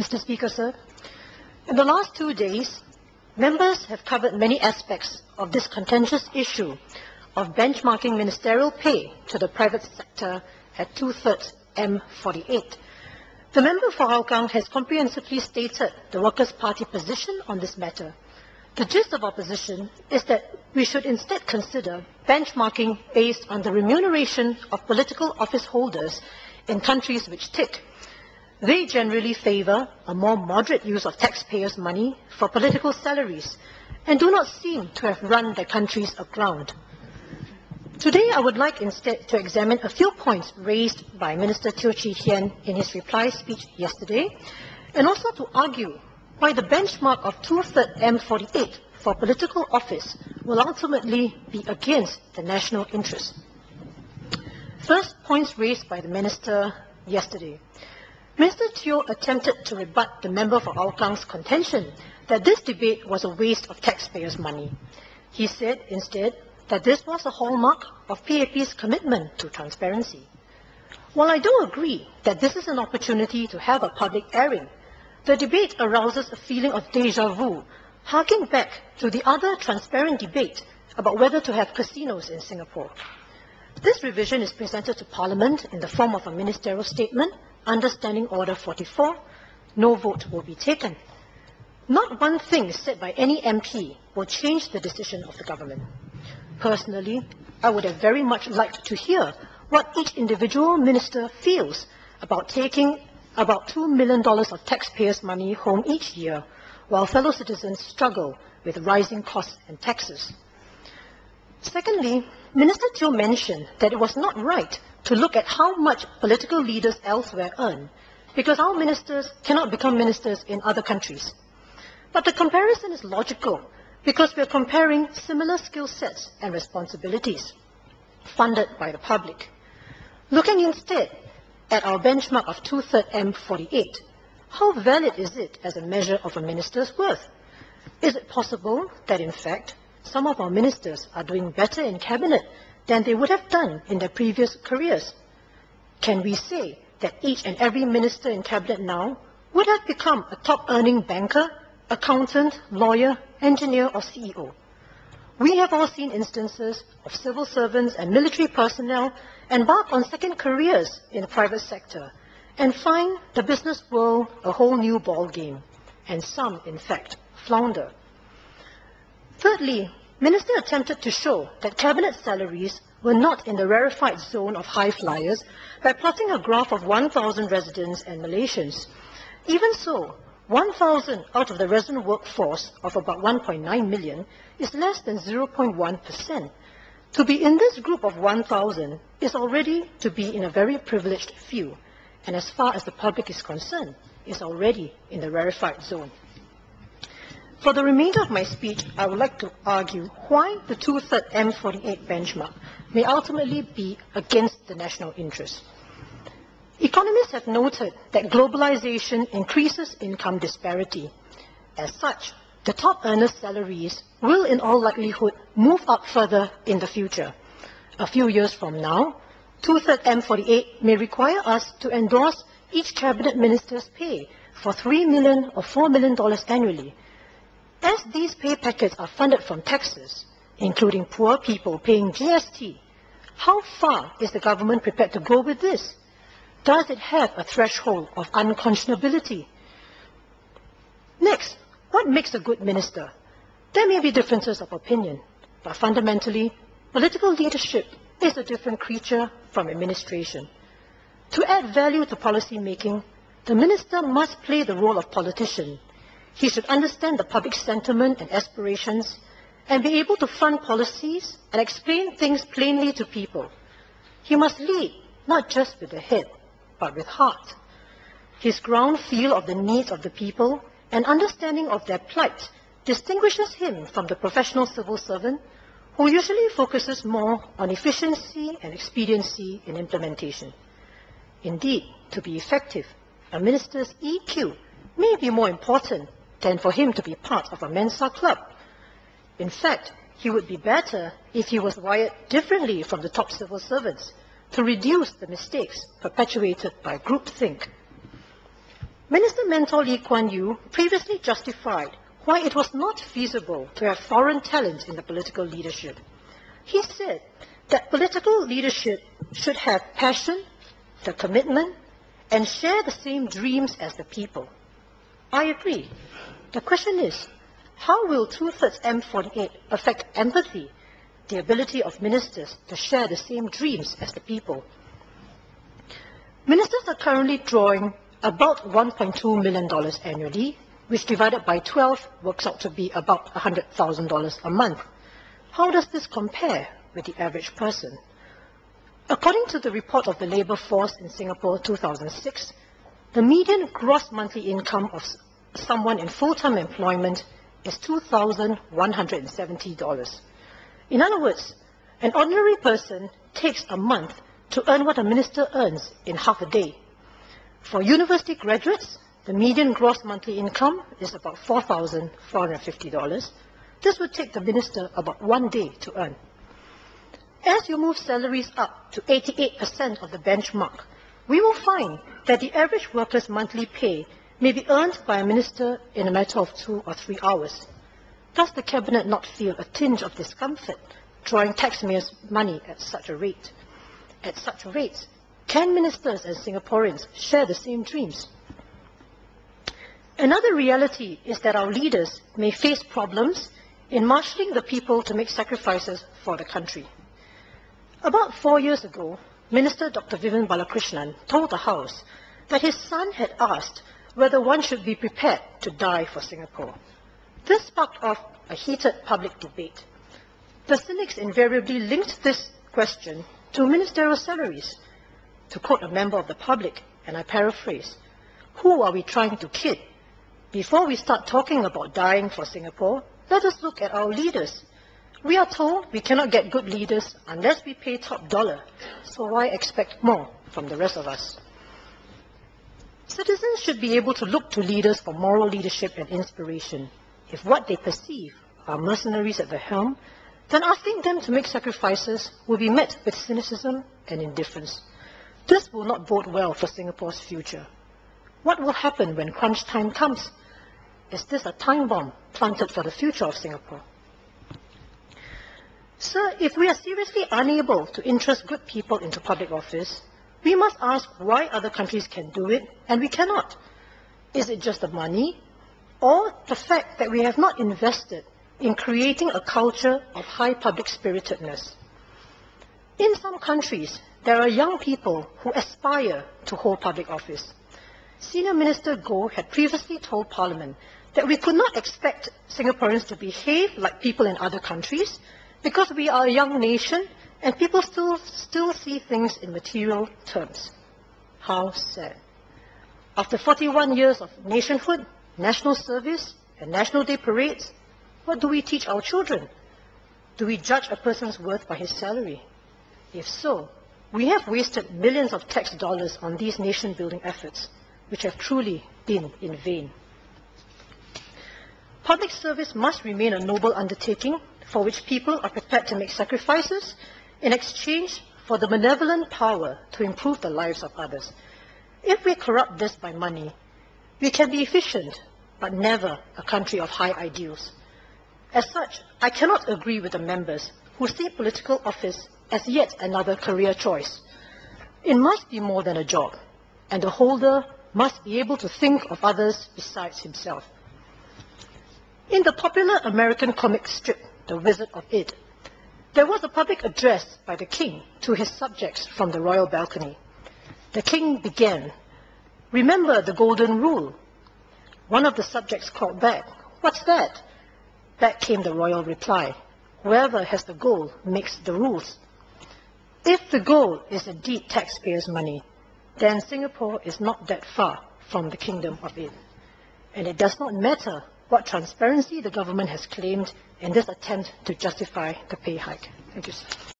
Mr. Speaker, sir. In the last 2 days, members have covered many aspects of this contentious issue of benchmarking ministerial pay to the private sector at 2/3 M48. The member for Hougang has comprehensively stated the Workers' Party position on this matter. The gist of our position is that we should instead consider benchmarking based on the remuneration of political office holders in countries which tick. They generally favour a more moderate use of taxpayers' money for political salaries and do not seem to have run their countries aground. Today, I would like instead to examine a few points raised by Minister Teo Chee Hean in his reply speech yesterday, and also to argue why the benchmark of 2/3 M48 for political office will ultimately be against the national interest. First, points raised by the Minister yesterday. Minister Teo attempted to rebut the member for Hougang contention that this debate was a waste of taxpayers' money. He said instead that this was a hallmark of PAP's commitment to transparency. While I do agree that this is an opportunity to have a public airing, the debate arouses a feeling of déjà vu, harking back to the other transparent debate about whether to have casinos in Singapore. This revision is presented to Parliament in the form of a ministerial statement under Standing Order 44. No vote will be taken. Not one thing said by any MP will change the decision of the government. Personally, I would have very much liked to hear what each individual minister feels about taking about $2 million of taxpayers' money home each year, while fellow citizens struggle with rising costs and taxes. Secondly, Minister Teo mentioned that it was not right to look at how much political leaders elsewhere earn, because our ministers cannot become ministers in other countries. But the comparison is logical, because we are comparing similar skill sets and responsibilities funded by the public. Looking instead at our benchmark of 2/3 M48, how valid is it as a measure of a minister's worth? Is it possible that, in fact, some of our ministers are doing better in cabinet than they would have done in their previous careers? Can we say that each and every minister in cabinet now would have become a top-earning banker, accountant, lawyer, engineer, or CEO? We have all seen instances of civil servants and military personnel embark on second careers in the private sector and find the business world a whole new ball game, and some, in fact, flounder. Thirdly, Minister attempted to show that cabinet salaries were not in the rarefied zone of high flyers by plotting a graph of 1,000 residents and Malaysians. Even so, 1,000 out of the resident workforce of about 1.9 million is less than 0.1%. To be in this group of 1,000 is already to be in a very privileged few, and as far as the public is concerned, is already in the rarefied zone. For the remainder of my speech, I would like to argue why the 2/3 M48 benchmark may ultimately be against the national interest. Economists have noted that globalization increases income disparity. As such, the top earners' salaries will in all likelihood move up further in the future. A few years from now, 2/3 M48 may require us to endorse each cabinet minister's pay for $3 million or $4 million annually. As these pay packets are funded from taxes, including poor people paying GST, how far is the government prepared to go with this? Does it have a threshold of unconscionability? Next, what makes a good minister? There may be differences of opinion, but fundamentally, political leadership is a different creature from administration. To add value to policy making, the minister must play the role of politician. He should understand the public sentiment and aspirations and be able to fund policies and explain things plainly to people. He must lead not just with the head, but with heart. His ground feel of the needs of the people and understanding of their plight distinguishes him from the professional civil servant who usually focuses more on efficiency and expediency in implementation. Indeed, to be effective, a minister's EQ may be more important than for him to be part of a Mensa club. In fact, he would be better if he was wired differently from the top civil servants to reduce the mistakes perpetuated by groupthink. Minister Mentor Lee Kuan Yew previously justified why it was not feasible to have foreign talent in the political leadership. He said that political leadership should have passion, the commitment, and share the same dreams as the people. I agree. The question is, how will 2/3 M48 affect empathy, the ability of ministers to share the same dreams as the people? Ministers are currently drawing about $1.2 million annually, which divided by 12 works out to be about $100,000 a month. How does this compare with the average person? According to the report of the Labour Force in Singapore 2006, the median gross monthly income of someone in full-time employment is $2,170. In other words, an ordinary person takes a month to earn what a minister earns in half a day. For university graduates, the median gross monthly income is about $4,450. This would take the minister about 1 day to earn. As you move salaries up to 88% of the benchmark, we will find that the average worker's monthly pay may be earned by a minister in a matter of 2 or 3 hours. Does the cabinet not feel a tinge of discomfort drawing taxpayers' money at such a rate? At such rates, can ministers and Singaporeans share the same dreams? Another reality is that our leaders may face problems in marshalling the people to make sacrifices for the country. About 4 years ago, Minister Dr. Vivian Balakrishnan told the House that his son had asked whether one should be prepared to die for Singapore. This sparked off a heated public debate. The cynics invariably linked this question to ministerial salaries. To quote a member of the public, and I paraphrase, "Who are we trying to kid? Before we start talking about dying for Singapore, let us look at our leaders. We are told we cannot get good leaders unless we pay top dollar, so why expect more from the rest of us?" Citizens should be able to look to leaders for moral leadership and inspiration. If what they perceive are mercenaries at the helm, then asking them to make sacrifices will be met with cynicism and indifference. This will not bode well for Singapore's future. What will happen when crunch time comes? Is this a time bomb planted for the future of Singapore? Sir, if we are seriously unable to interest good people into public office, we must ask why other countries can do it and we cannot. Is it just the money, or the fact that we have not invested in creating a culture of high public spiritedness? In some countries, there are young people who aspire to hold public office. Senior Minister Goh had previously told Parliament that we could not expect Singaporeans to behave like people in other countries because we are a young nation and people still see things in material terms. How sad. After 41 years of nationhood, national service, and National Day parades, what do we teach our children? Do we judge a person's worth by his salary? If so, we have wasted millions of tax dollars on these nation-building efforts, which have truly been in vain. Public service must remain a noble undertaking for which people are prepared to make sacrifices in exchange for the benevolent power to improve the lives of others. If we corrupt this by money, we can be efficient, but never a country of high ideals. As such, I cannot agree with the members who see political office as yet another career choice. It must be more than a job, and the holder must be able to think of others besides himself. In the popular American comic strip, The Wizard of Oz, there was a public address by the king to his subjects from the royal balcony. The king began, "Remember the golden rule." One of the subjects called back, "What's that?" Back came the royal reply, "Whoever has the gold makes the rules." If the gold is indeed taxpayers' money, then Singapore is not that far from the kingdom of Oz. And it does not matter what transparency the government has claimed in this attempt to justify the pay hike. Thank you, sir.